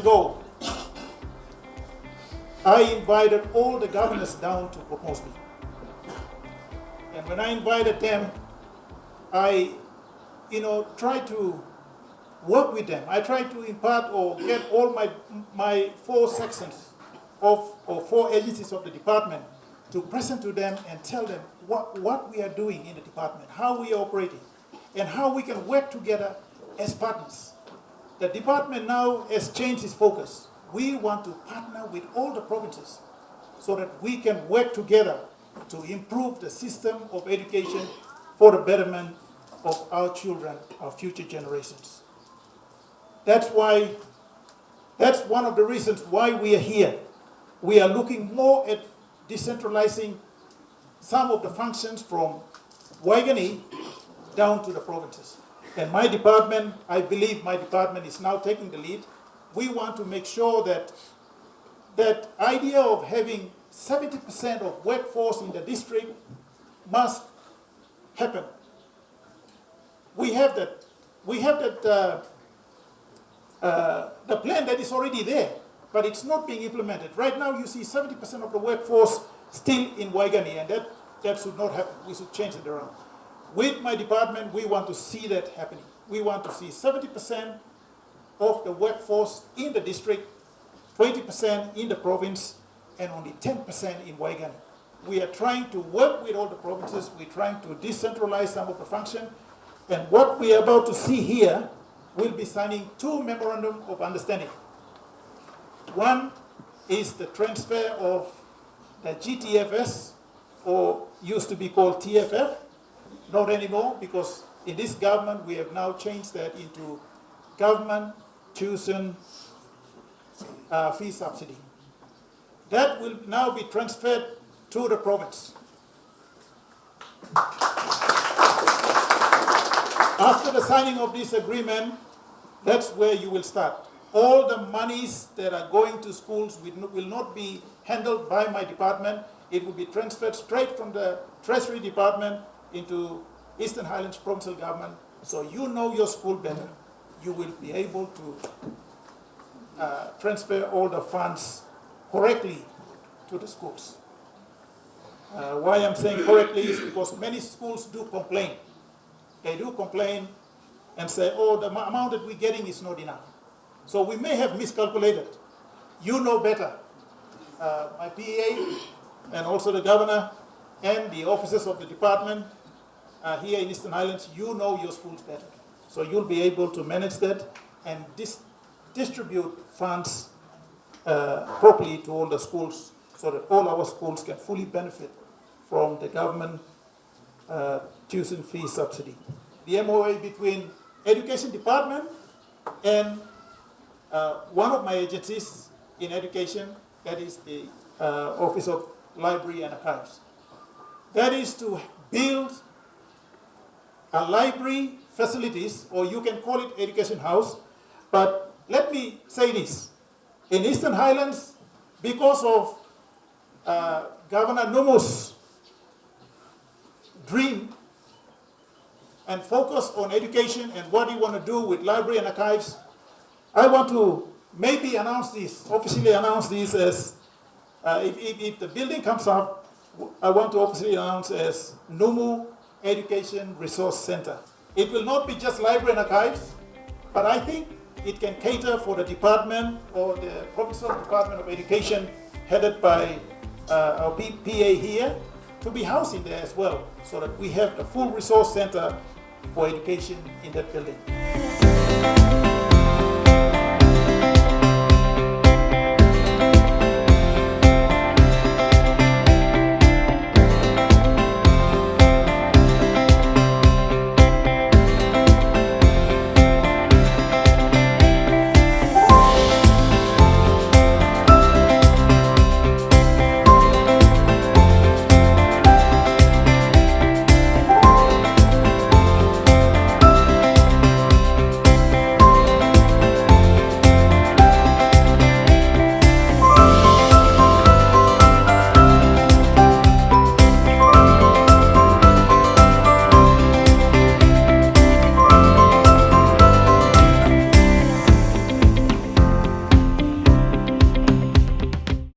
ago, I invited all the governors down to Port Moresby. And when I invited them, I tried to work with them. I tried to impart or get all my 4 sections or 4 agencies of the department to present to them and tell them what we are doing in the department, how we are operating, and how we can work together as partners. The department now has changed its focus. We want to partner with all the provinces so that we can work together to improve the system of education for the betterment of our children, our future generations. That's one of the reasons why we are here. We are looking more at decentralizing some of the functions from Waigani down to the provinces. And my department, I believe my department is now taking the lead. We want to make sure that that idea of having 70% of workforce in the district must happen. We have that. The plan that is already there, but it's not being implemented. Right now, you see 70% of the workforce still in Waigani, and that should not happen. We should change it around. With my department, we want to see that happening. We want to see 70% of the workforce in the district, 20% in the province, and only 10% in Waigani. We are trying to work with all the provinces. We're trying to decentralize some of the function. And what we are about to see here, we'll be signing 2 memorandum of understanding. One is the transfer of the GTFS, or used to be called TFF, not anymore, because in this government we have now changed that into government tuition fee subsidy. That will now be transferred to the province. After the signing of this agreement, that's where you will start. All the monies that are going to schools will not be handled by my department. It will be transferred straight from the Treasury Department into Eastern Highlands Provincial Government. So you know your school better. You will be able to transfer all the funds correctly to the schools. Why I'm saying correctly is because many schools do complain. They do complain and say, oh, the amount that we're getting is not enough. So we may have miscalculated. You know better. My PA and also the governor and the officers of the department here in Eastern Highlands, you know your schools better. So you'll be able to manage that and distribute funds properly to all the schools so that all our schools can fully benefit from the government tuition fee subsidy. The MoA between Education Department and one of my agencies in education, that is the Office of Library and Archives. That is to build a library facilities, or you can call it education house. But let me say this. In Eastern Highlands, because of Governor Numu's dream and focus on education and what he want to do with library and archives, I want to maybe announce this, officially announce this as, if the building comes up, I want to officially announce as Numu Education Resource Center. It will not be just library and archives, but I think it can cater for the department or the Provincial Department of Education headed by our PA here to be housed in there as well, so that we have the full resource center for education in that building.